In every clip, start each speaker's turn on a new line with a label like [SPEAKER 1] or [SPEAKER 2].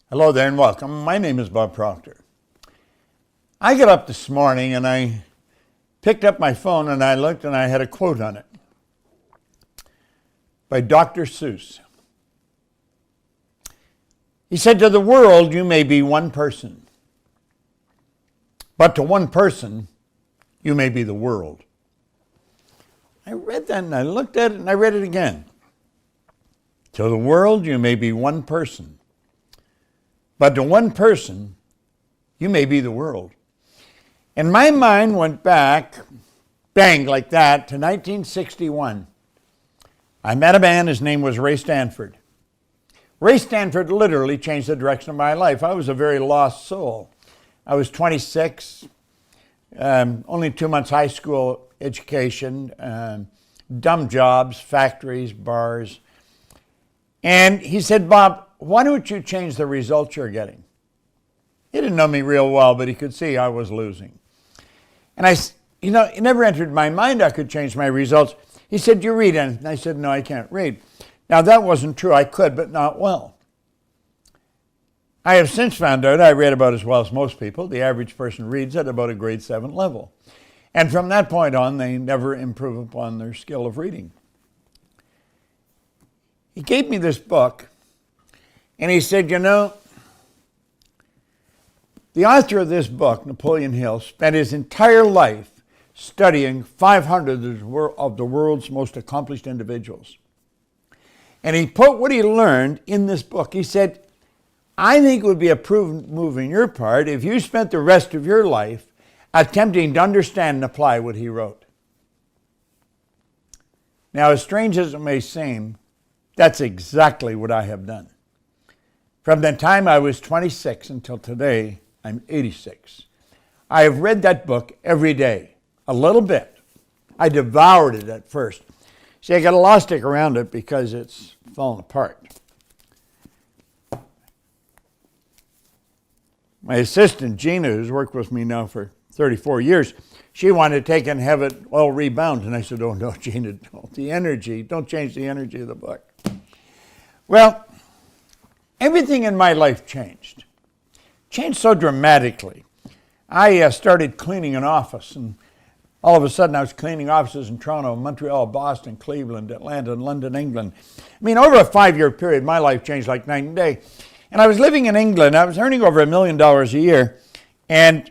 [SPEAKER 1] Hello there and welcome. My name is Bob Proctor. I got up this morning and I picked up my phone and I looked and I had a quote on it by Dr. Seuss. He said, "To the world you may be one person, but to one person you may be the world." I read that and I looked at it and I read it again. To the world you may be one person, but to one person, you may be the world. And my mind went back, bang, like that, to 1961. I met a man, his name was Ray Stanford. Ray Stanford literally changed the direction of my life. I was a very lost soul. I was 26, only 2 months high school education, dumb jobs, factories, bars. And he said, "Bob, why don't you change the results you're getting?" He didn't know me real well, but he could see I was losing. And it never entered my mind I could change my results. He said, "Do you read anything?" I said, "No, I can't read." Now, that wasn't true. I could, but not well. I have since found out I read about as well as most people. The average person reads at about a grade 7 level. And from that point on, they never improve upon their skill of reading. He gave me this book, and he said, the author of this book, Napoleon Hill, spent his entire life studying 500 of the world's most accomplished individuals. And he put what he learned in this book. He said, "I think it would be a prudent move on your part if you spent the rest of your life attempting to understand and apply what he wrote." Now, as strange as it may seem, that's exactly what I have done. From the time I was 26 until today, I'm 86. I have read that book every day, a little bit. I devoured it at first. See, I got a lot of stick around it because it's fallen apart. My assistant, Gina, who's worked with me now for 34 years, she wanted to take it and have it all rebound. And I said, "Oh, no, Gina, don't. The energy, don't change the energy of the book." Well, everything in my life changed so dramatically. I started cleaning an office, and all of a sudden I was cleaning offices in Toronto, Montreal, Boston, Cleveland, Atlanta, and London, England. I mean, over a 5-year period, my life changed like night and day. And I was living in England. I was earning over $1 million a year, and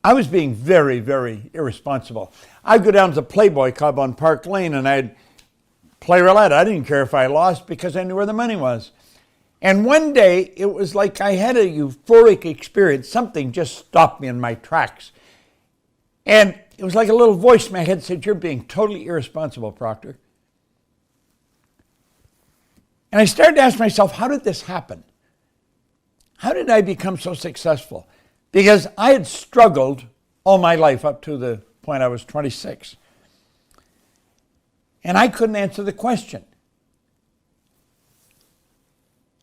[SPEAKER 1] I was being very, very irresponsible. I'd go down to the Playboy Club on Park Lane, and I'd play roulette. I didn't care if I lost because I knew where the money was. And one day, it was like I had a euphoric experience. Something just stopped me in my tracks. And it was like a little voice in my head said, "You're being totally irresponsible, Proctor." And I started to ask myself, how did this happen? How did I become so successful? Because I had struggled all my life up to the point I was 26. And I couldn't answer the question.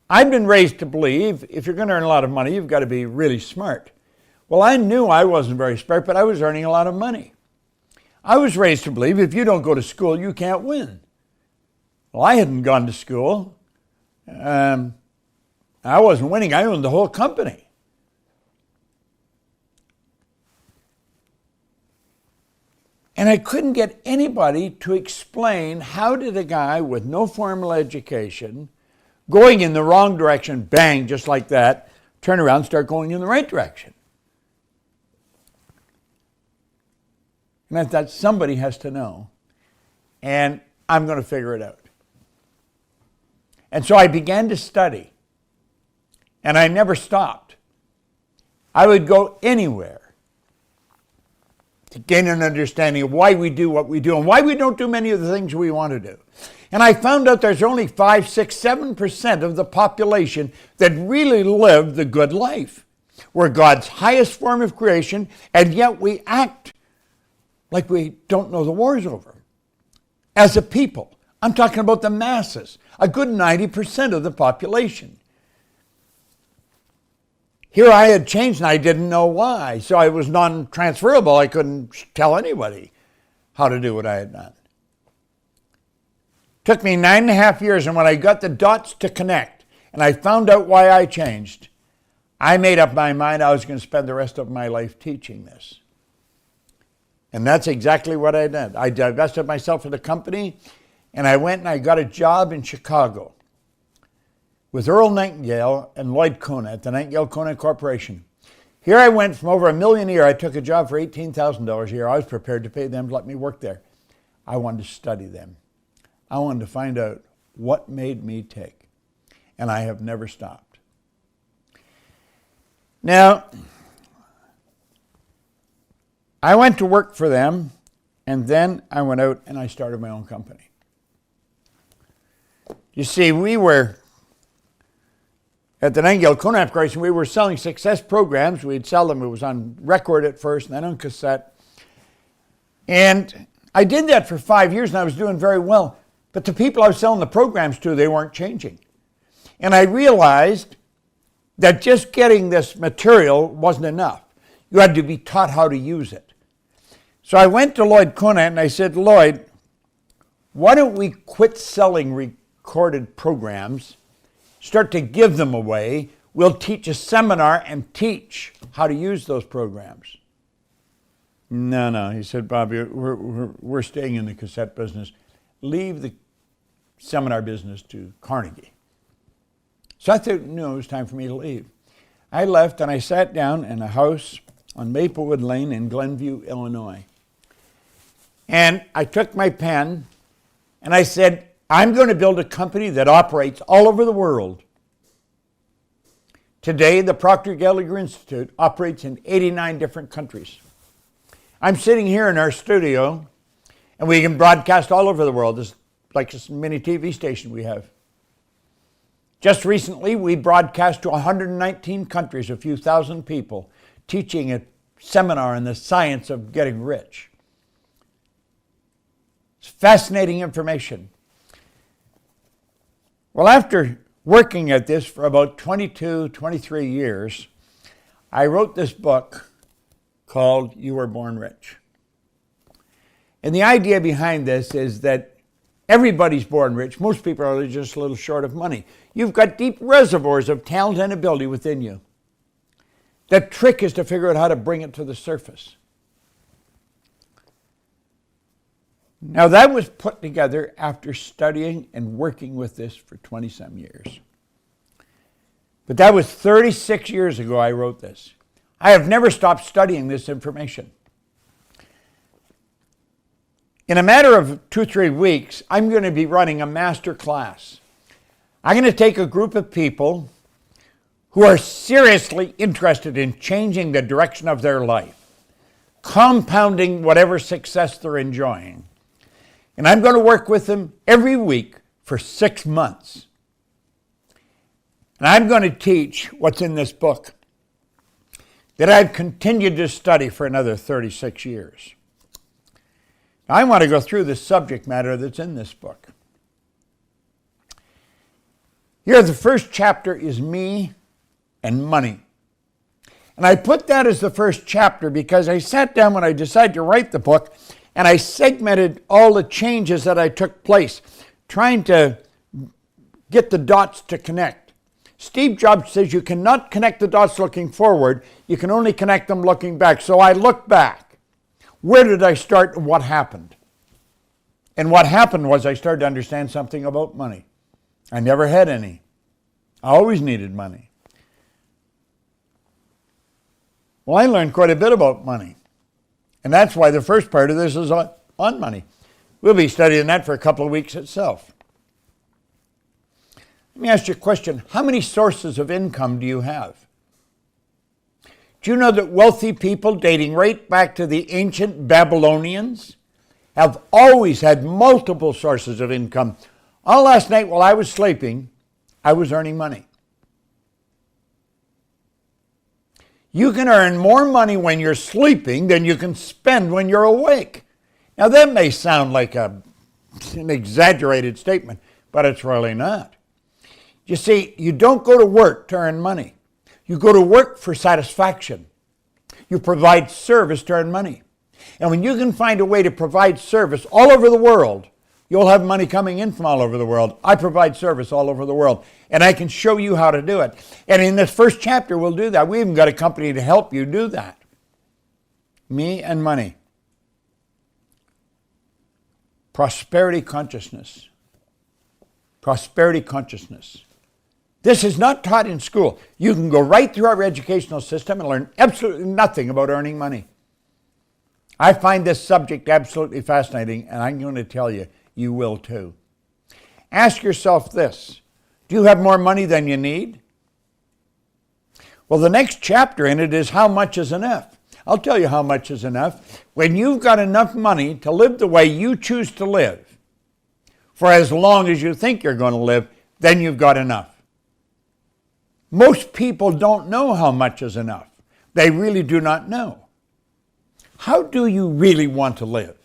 [SPEAKER 1] I'd been raised to believe if you're going to earn a lot of money, you've got to be really smart. Well, I knew I wasn't very smart, but I was earning a lot of money. I was raised to believe if you don't go to school, you can't win. Well, I hadn't gone to school. I wasn't winning. I owned the whole company. And I couldn't get anybody to explain how did a guy with no formal education, going in the wrong direction, bang, just like that, turn around and start going in the right direction. And I thought somebody has to know, and I'm going to figure it out. And so I began to study, and I never stopped. I would go anywhere to gain an understanding of why we do what we do and why we don't do many of the things we want to do. And I found out there's only 5, 6, 7% of the population that really live the good life. We're God's highest form of creation, and yet we act like we don't know the war's over. As a people, I'm talking about the masses, a good 90% of the population. Here I had changed and I didn't know why. So I was non-transferable. I couldn't tell anybody how to do what I had done. Took me 9.5 years, and when I got the dots to connect, and I found out why I changed, I made up my mind I was going to spend the rest of my life teaching this. And that's exactly what I did. I divested myself of the company, and I went and I got a job in Chicago with Earl Nightingale and Lloyd Kona at the Nightingale-Kona Corporation. Here I went from over $1 million a year. I took a job for $18,000 a year. I was prepared to pay them to let me work there. I wanted to study them. I wanted to find out what made me tick. And I have never stopped. Now, I went to work for them, and then I went out and I started my own company. You see, we were at the Nightingale-Kona Corporation, we were selling success programs. We'd sell them. It was on record at first, and then on cassette. And I did that for 5 years, and I was doing very well. But the people I was selling the programs to, they weren't changing. And I realized that just getting this material wasn't enough. You had to be taught how to use it. So I went to Lloyd Kona, and I said, Lloyd, why don't we quit selling recorded programs, start to give them away? We'll teach a seminar and teach how to use those programs. No, he said, Bob, we're staying in the cassette business. Leave the seminar business to Carnegie. So I thought, no, it was time for me to leave. I left and I sat down in a house on Maplewood Lane in Glenview, Illinois. And I took my pen and I said, I'm going to build a company that operates all over the world. Today, the Proctor Gallagher Institute operates in 89 different countries. I'm sitting here in our studio, and we can broadcast all over the world. This is like this mini TV station we have. Just recently, we broadcast to 119 countries, a few thousand people, teaching a seminar on the science of getting rich. It's fascinating information. Well, after working at this for about 22, 23 years, I wrote this book called You Were Born Rich. And the idea behind this is that everybody's born rich. Most people are just a little short of money. You've got deep reservoirs of talent and ability within you. The trick is to figure out how to bring it to the surface. Now, that was put together after studying and working with this for 20-some years. But that was 36 years ago I wrote this. I have never stopped studying this information. In a matter of 2-3 weeks, I'm going to be running a master class. I'm going to take a group of people who are seriously interested in changing the direction of their life, compounding whatever success they're enjoying. And I'm going to work with them every week for 6 months. And I'm going to teach what's in this book that I've continued to study for another 36 years. Now, I want to go through the subject matter that's in this book. Here, the first chapter is me and money. And I put that as the first chapter because I sat down when I decided to write the book and I segmented all the changes that I took place, trying to get the dots to connect. Steve Jobs says you cannot connect the dots looking forward, you can only connect them looking back. So I looked back. Where did I start and what happened? And what happened was I started to understand something about money. I never had any. I always needed money. Well, I learned quite a bit about money. And that's why the first part of this is on money. We'll be studying that for a couple of weeks itself. Let me ask you a question. How many sources of income do you have? Do you know that wealthy people dating right back to the ancient Babylonians have always had multiple sources of income? All last night while I was sleeping, I was earning money. You can earn more money when you're sleeping than you can spend when you're awake. Now that may sound like an exaggerated statement, but it's really not. You see, you don't go to work to earn money. You go to work for satisfaction. You provide service to earn money. And when you can find a way to provide service all over the world You'll have money coming in from all over the world. I provide service all over the world, and I can show you how to do it. And in this first chapter, we'll do that. We even got a company to help you do that. Me and money. Prosperity consciousness. Prosperity consciousness. This is not taught in school. You can go right through our educational system and learn absolutely nothing about earning money. I find this subject absolutely fascinating, and I'm going to tell you, you will too. Ask yourself this: do you have more money than you need? Well, the next chapter in it is how much is enough. I'll tell you how much is enough. When you've got enough money to live the way you choose to live, for as long as you think you're going to live, then you've got enough. Most people don't know how much is enough. They really do not know. How do you really want to live?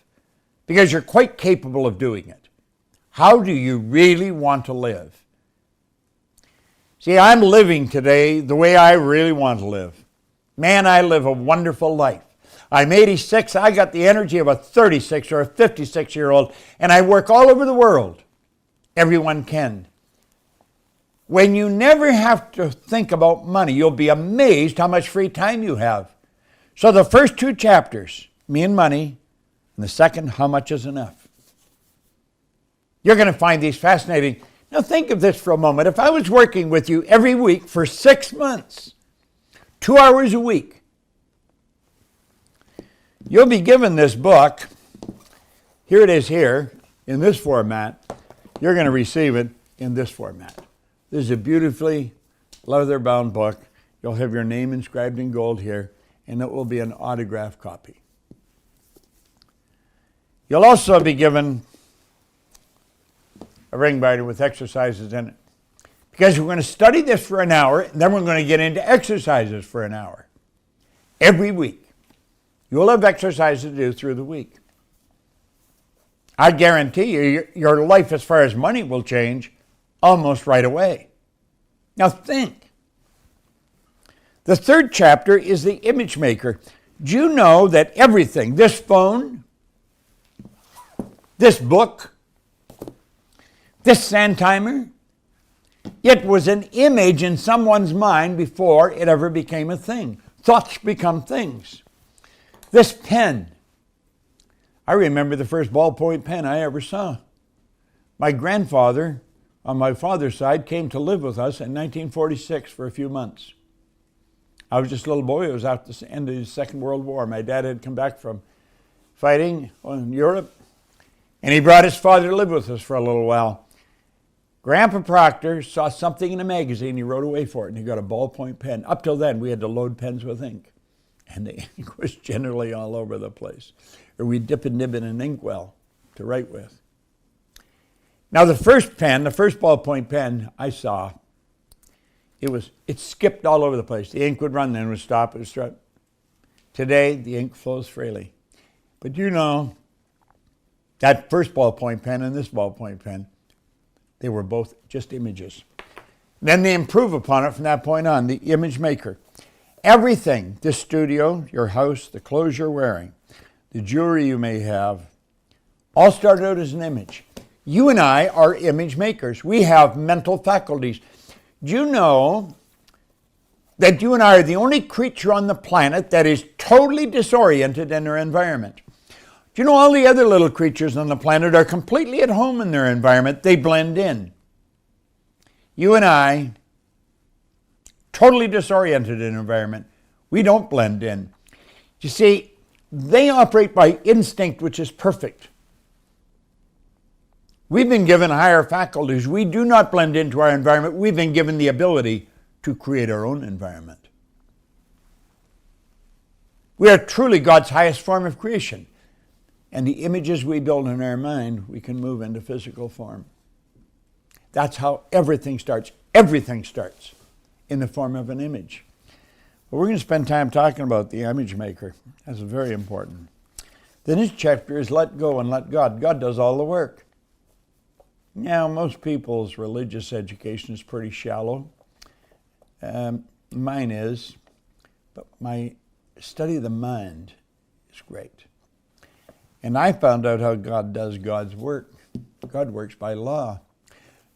[SPEAKER 1] Because you're quite capable of doing it. How do you really want to live? See, I'm living today the way I really want to live. Man, I live a wonderful life. I'm 86. I got the energy of a 36 or a 56-year-old, and I work all over the world. Everyone can. When you never have to think about money, you'll be amazed how much free time you have. So the first two chapters, me and money, and the second, how much is enough. You're going to find these fascinating. Now think of this for a moment. If I was working with you every week for 6 months, 2 hours a week, you'll be given this book. Here it is here, in this format. You're going to receive it in this format. This is a beautifully leather-bound book. You'll have your name inscribed in gold here, and it will be an autographed copy. You'll also be given a ring binder with exercises in it, because we're going to study this for an hour, and then we're going to get into exercises for an hour. Every week. You'll have exercises to do through the week. I guarantee you, your life as far as money will change almost right away. Now think. The third chapter is the image maker. Do you know that everything, this phone, this book, this sand timer, it was an image in someone's mind before it ever became a thing. Thoughts become things. This pen, I remember the first ballpoint pen I ever saw. My grandfather, on my father's side, came to live with us in 1946 for a few months. I was just a little boy. It was after the end of the Second World War. My dad had come back from fighting in Europe, and he brought his father to live with us for a little while. Grandpa Proctor saw something in a magazine. He wrote away for it, and he got a ballpoint pen. Up till then, we had to load pens with ink, and the ink was generally all over the place. Or we'd dip and nib in an inkwell to write with. Now the first pen, the first ballpoint pen I saw, it skipped all over the place. The ink would run, then it would stop, it would start. Today, the ink flows freely. But you know, that first ballpoint pen and this ballpoint pen, they were both just images. Then they improve upon it from that point on, the image maker. Everything, this studio, your house, the clothes you're wearing, the jewelry you may have, all started out as an image. You and I are image makers. We have mental faculties. Do you know that you and I are the only creature on the planet that is totally disoriented in their environment? Do you know all the other little creatures on the planet are completely at home in their environment? They blend in. You and I, totally disoriented in environment. We don't blend in. You see, they operate by instinct, which is perfect. We've been given higher faculties. We do not blend into our environment. We've been given the ability to create our own environment. We are truly God's highest form of creation. And the images we build in our mind, we can move into physical form. That's how everything starts. Everything starts in the form of an image. But we're going to spend time talking about the image maker. That's very important. The next chapter is let go and let God. God does all the work. Now, most people's religious education is pretty shallow. Mine is, but my study of the mind is great. And I found out how God does God's work. God works by law.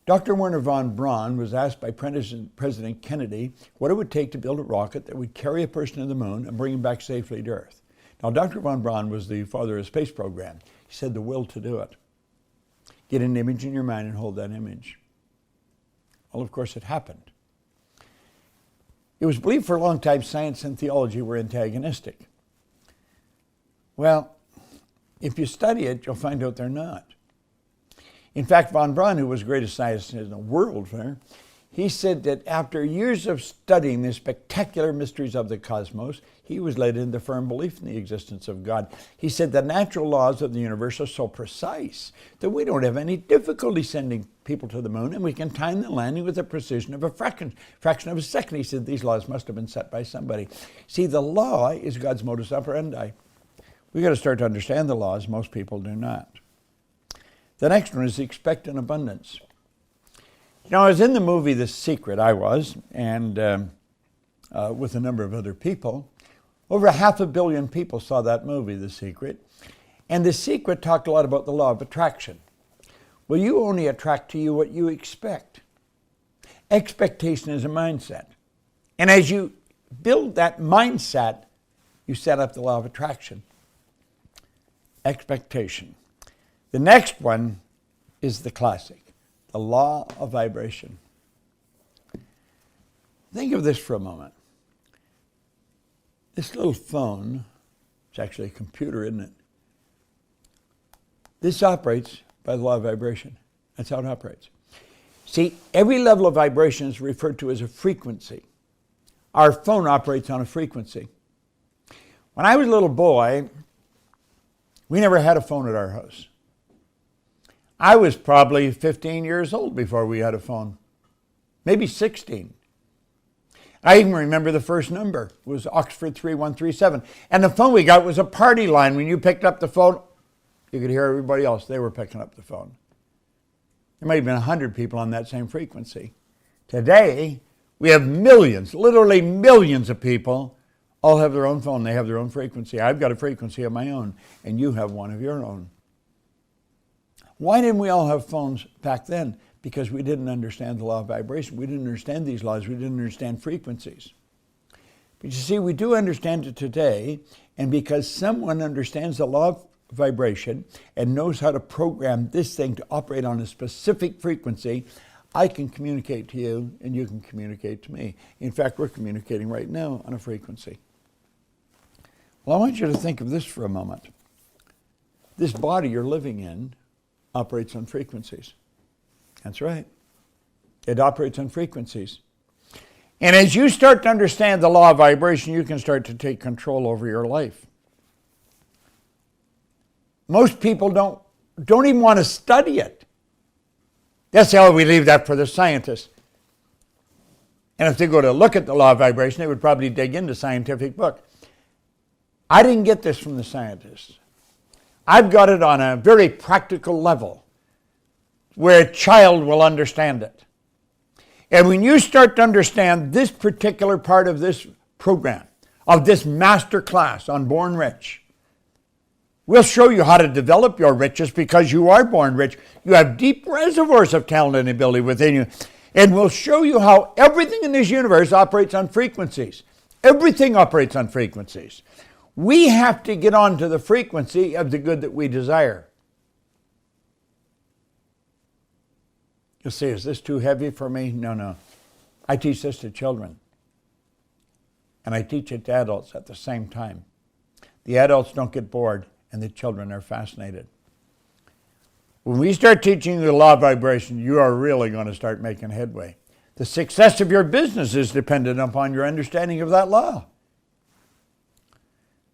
[SPEAKER 1] Dr. Werner von Braun was asked by President Kennedy what it would take to build a rocket that would carry a person to the moon and bring him back safely to Earth. Now, Dr. von Braun was the father of the space program. He said the will to do it. Get an image in your mind and hold that image. Well, of course, it happened. It was believed for a long time science and theology were antagonistic. Well, if you study it, you'll find out they're not. In fact, von Braun, who was the greatest scientist in the world, he said that after years of studying the spectacular mysteries of the cosmos, he was led into firm belief in the existence of God. He said the natural laws of the universe are so precise that we don't have any difficulty sending people to the moon, and we can time the landing with the precision of a fraction of a second. He said these laws must have been set by somebody. See, the law is God's modus operandi. We've got to start to understand the laws. Most people do not. The next one is expect an abundance. You know, I was in the movie The Secret, and with a number of other people. Over 500 million people saw that movie, The Secret. And The Secret talked a lot about the law of attraction. Well, you only attract to you what you expect. Expectation is a mindset. And as you build that mindset, you set up the law of attraction. Expectation. The next one is the classic, the law of vibration. Think of this for a moment. This little phone, it's actually a computer, isn't it? This operates by the law of vibration. That's how it operates. See, every level of vibration is referred to as a frequency. Our phone operates on a frequency. When I was a little boy, we never had a phone at our house. I was probably 15 years old before we had a phone, maybe 16. I even remember the first number. It was Oxford 3137. And the phone we got was a party line. When you picked up the phone, you could hear everybody else. They were picking up the phone. There might have been 100 people on that same frequency. Today, we have millions, literally millions of people all have their own phone. They have their own frequency. I've got a frequency of my own, and you have one of your own. Why didn't we all have phones back then? Because we didn't understand the law of vibration. We didn't understand these laws. We didn't understand frequencies. But you see, we do understand it today, and because someone understands the law of vibration and knows how to program this thing to operate on a specific frequency, I can communicate to you, and you can communicate to me. In fact, we're communicating right now on a frequency. Well, I want you to think of this for a moment. This body you're living in operates on frequencies. That's right. It operates on frequencies. And as you start to understand the law of vibration, you can start to take control over your life. Most people don't even want to study it. That's how we leave that for the scientists. And if they go to look at the law of vibration, they would probably dig into a scientific book. I didn't get this from the scientists. I've got it on a very practical level where a child will understand it. And when you start to understand this particular part of this program, of this master class on Born Rich, we'll show you how to develop your riches because you are born rich. You have deep reservoirs of talent and ability within you. And we'll show you how everything in this universe operates on frequencies. Everything operates on frequencies. We have to get on to the frequency of the good that we desire. You'll say, is this too heavy for me? No. I teach this to children. And I teach it to adults at the same time. The adults don't get bored, and the children are fascinated. When we start teaching you the law of vibration, you are really going to start making headway. The success of your business is dependent upon your understanding of that law.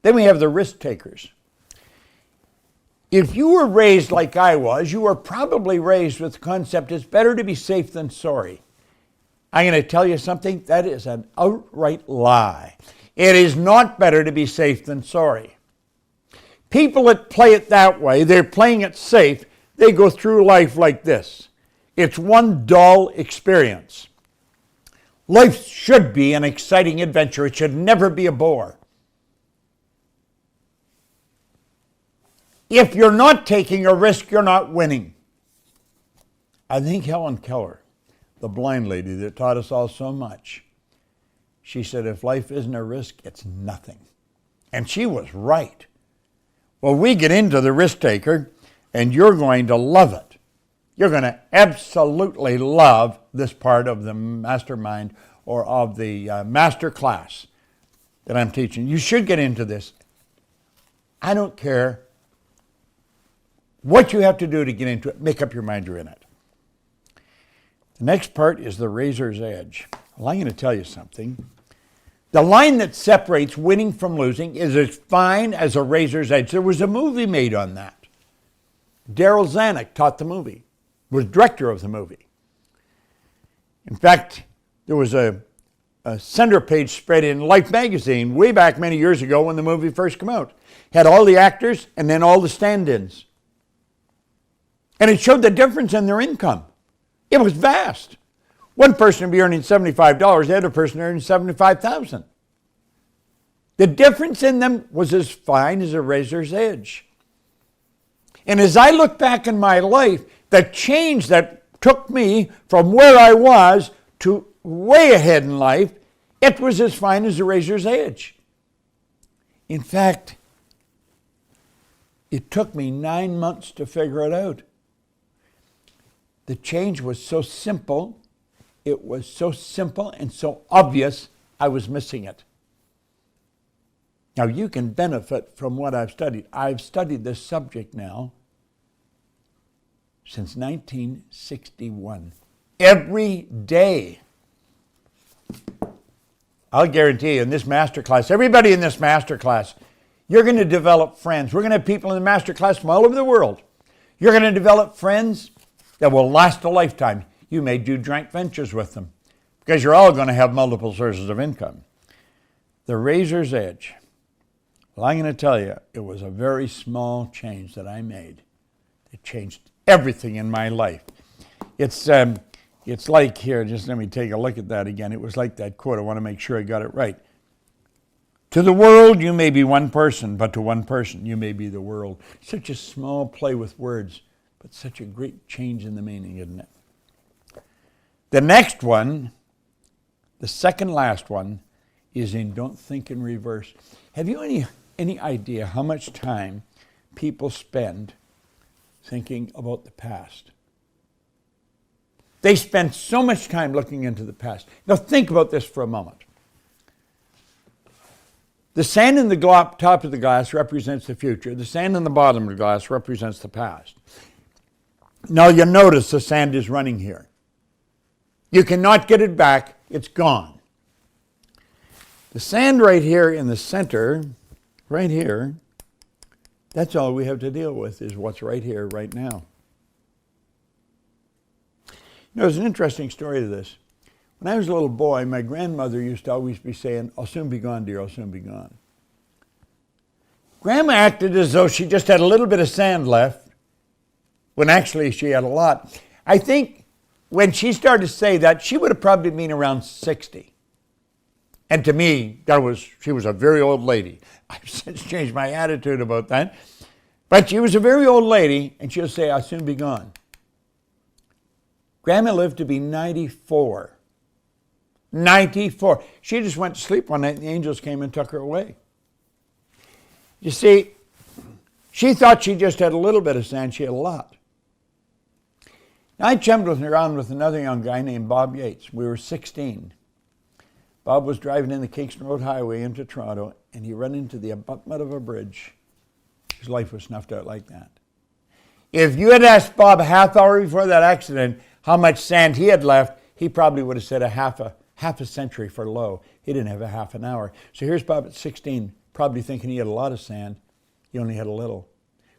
[SPEAKER 1] Then we have the risk takers. If you were raised like I was, you were probably raised with the concept it's better to be safe than sorry. I'm going to tell you something, that is an outright lie. It is not better to be safe than sorry. People that play it that way, they're playing it safe, they go through life like this. It's one dull experience. Life should be an exciting adventure. It should never be a bore. If you're not taking a risk, you're not winning. I think Helen Keller, the blind lady that taught us all so much, she said, if life isn't a risk, it's nothing. And she was right. Well, we get into the risk taker, and you're going to love it. You're going to absolutely love this part of the mastermind or of the master class that I'm teaching. You should get into this. I don't care what you have to do to get into it. Make up your mind you're in it. The next part is the razor's edge. Well, I'm going to tell you something. The line that separates winning from losing is as fine as a razor's edge. There was a movie made on that. Daryl Zanuck taught the movie, was director of the movie. In fact, there was a center page spread in Life magazine way back many years ago when the movie first came out. Had all the actors and then all the stand-ins. And it showed the difference in their income. It was vast. One person would be earning $75, the other person earning $75,000. The difference in them was as fine as a razor's edge. And as I look back in my life, the change that took me from where I was to way ahead in life, it was as fine as a razor's edge. In fact, it took me 9 months to figure it out. The change was so simple. It was so simple and so obvious, I was missing it. Now, you can benefit from what I've studied. I've studied this subject now since 1961. Every day. I'll guarantee you in this master class, everybody in this master class, you're going to develop friends. We're going to have people in the master class from all over the world. You're going to develop friends that will last a lifetime. You may do joint ventures with them because you're all going to have multiple sources of income. The razor's edge. Well, I'm going to tell you, it was a very small change that I made. It changed everything in my life. It's like here, just let me take a look at that again. It was like that quote. I want to make sure I got it right. To the world, you may be one person, but to one person, you may be the world. Such a small play with words, but such a great change in the meaning, isn't it? The next one, the second last one, is in don't think in reverse. Have you any idea how much time people spend thinking about the past? They spend so much time looking into the past. Now think about this for a moment. The sand in the top of the glass represents the future. The sand in the bottom of the glass represents the past. Now you'll notice the sand is running here. You cannot get it back. It's gone. The sand right here in the center, right here, that's all we have to deal with is what's right here, right now. You know, there's an interesting story to this. When I was a little boy, my grandmother used to always be saying, "I'll soon be gone, dear, I'll soon be gone." Grandma acted as though she just had a little bit of sand left, when actually she had a lot. I think when she started to say that, she would have probably been around 60. And to me, she was a very old lady. I've since changed my attitude about that. But she was a very old lady, and she'll say, "I'll soon be gone." Grandma lived to be 94. 94. She just went to sleep one night, and the angels came and took her away. You see, she thought she just had a little bit of sand. She had a lot. Now, I chummed around with another young guy named Bob Yates. We were 16. Bob was driving in the Kingston Road Highway into Toronto, and he ran into the abutment of a bridge. His life was snuffed out like that. If you had asked Bob a half hour before that accident how much sand he had left, he probably would have said a half a century for low. He didn't have a half an hour. So here's Bob at 16, probably thinking he had a lot of sand. He only had a little.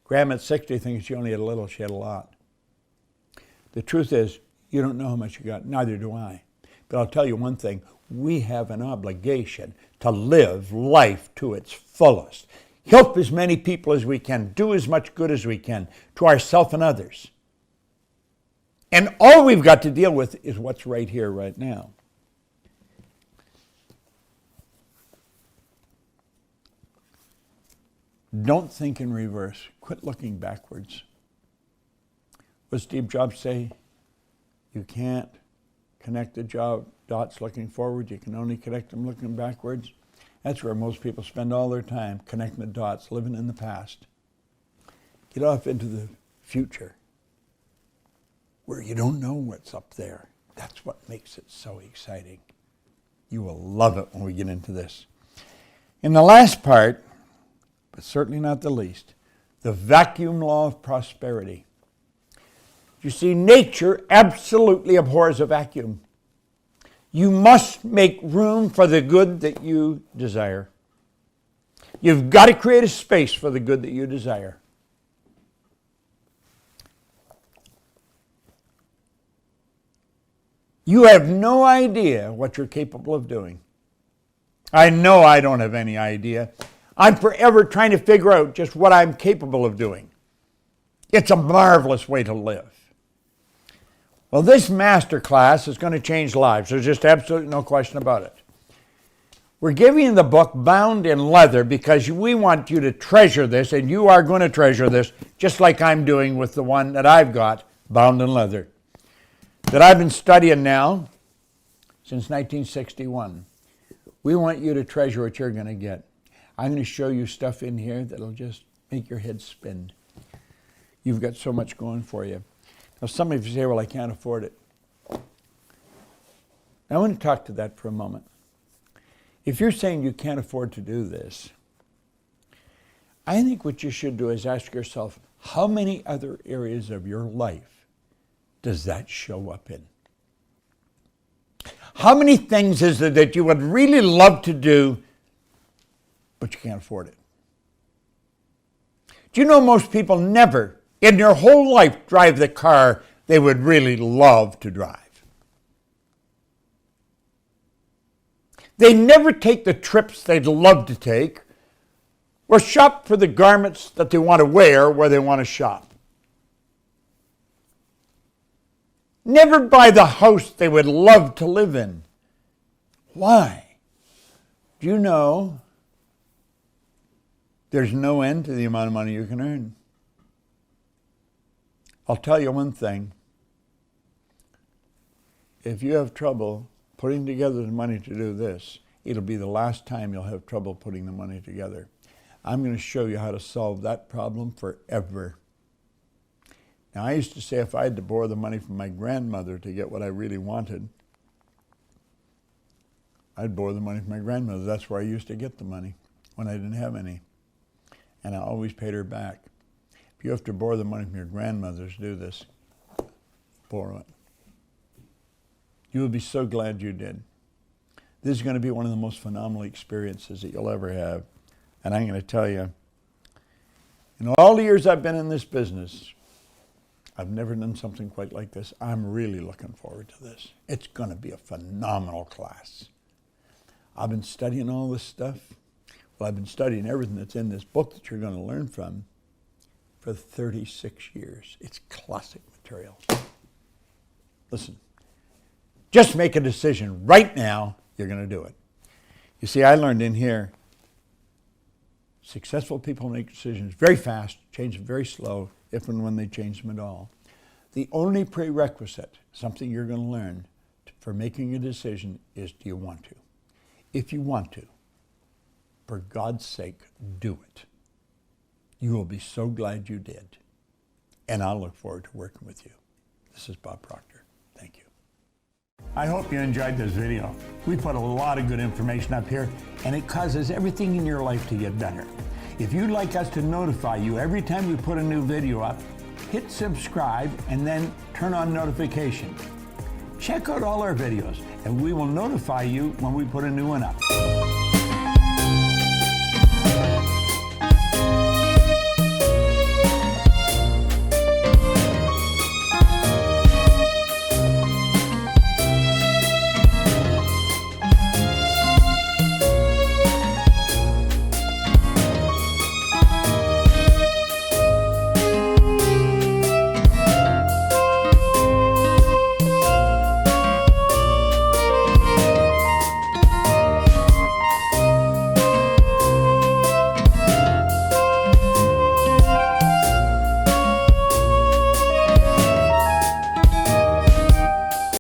[SPEAKER 1] Grandma at 60 thinking she only had a little. She had a lot. The truth is, you don't know how much you got. Neither do I. But I'll tell you one thing. We have an obligation to live life to its fullest. Help as many people as we can. Do as much good as we can to ourselves and others. And all we've got to deal with is what's right here, right now. Don't think in reverse. Quit looking backwards. What did Steve Jobs say? You can't connect the dots looking forward. You can only connect them looking backwards. That's where most people spend all their time, connecting the dots, living in the past. Get off into the future, where you don't know what's up there. That's what makes it so exciting. You will love it when we get into this. In the last part, but certainly not the least, the vacuum law of prosperity. You see, nature absolutely abhors a vacuum. You must make room for the good that you desire. You've got to create a space for the good that you desire. You have no idea what you're capable of doing. I know I don't have any idea. I'm forever trying to figure out just what I'm capable of doing. It's a marvelous way to live. Well, this master class is going to change lives. There's just absolutely no question about it. We're giving you the book bound in leather because we want you to treasure this, and you are going to treasure this just like I'm doing with the one that I've got bound in leather, that I've been studying now since 1961. We want you to treasure what you're going to get. I'm going to show you stuff in here that'll just make your head spin. You've got so much going for you. Now, some of you say, well, I can't afford it. Now, I want to talk to that for a moment. If you're saying you can't afford to do this, I think what you should do is ask yourself, how many other areas of your life does that show up in? How many things is it that you would really love to do, but you can't afford it? Do you know most people never, in their whole life, drive the car they would really love to drive? They never take the trips they'd love to take, or shop for the garments that they want to wear where they want to shop. Never buy the house they would love to live in. Why? Do you know there's no end to the amount of money you can earn? I'll tell you one thing. If you have trouble putting together the money to do this, it'll be the last time you'll have trouble putting the money together. I'm going to show you how to solve that problem forever. Now, I used to say if I had to borrow the money from my grandmother to get what I really wanted, I'd borrow the money from my grandmother. That's where I used to get the money when I didn't have any. And I always paid her back. If you have to borrow the money from your grandmother to do this, borrow it. You will be so glad you did. This is going to be one of the most phenomenal experiences that you'll ever have. And I'm going to tell you, in all the years I've been in this business, I've never done something quite like this. I'm really looking forward to this. It's going to be a phenomenal class. I've been studying all this stuff. Well, I've been studying everything that's in this book that you're going to learn from for 36 years. It's classic material. Listen, just make a decision right now, you're going to do it. You see, I learned in here, successful people make decisions very fast, change them very slow, if and when they change them at all. The only prerequisite, something you're going to learn for making a decision, is do you want to? If you want to, for God's sake, do it. You will be so glad you did. And I'll look forward to working with you. This is Bob Proctor. Thank you. I hope you enjoyed this video. We put a lot of good information up here, and it causes everything in your life to get better. If you'd like us to notify you every time we put a new video up, hit subscribe and then turn on notifications. Check out all our videos, and we will notify you when we put a new one up.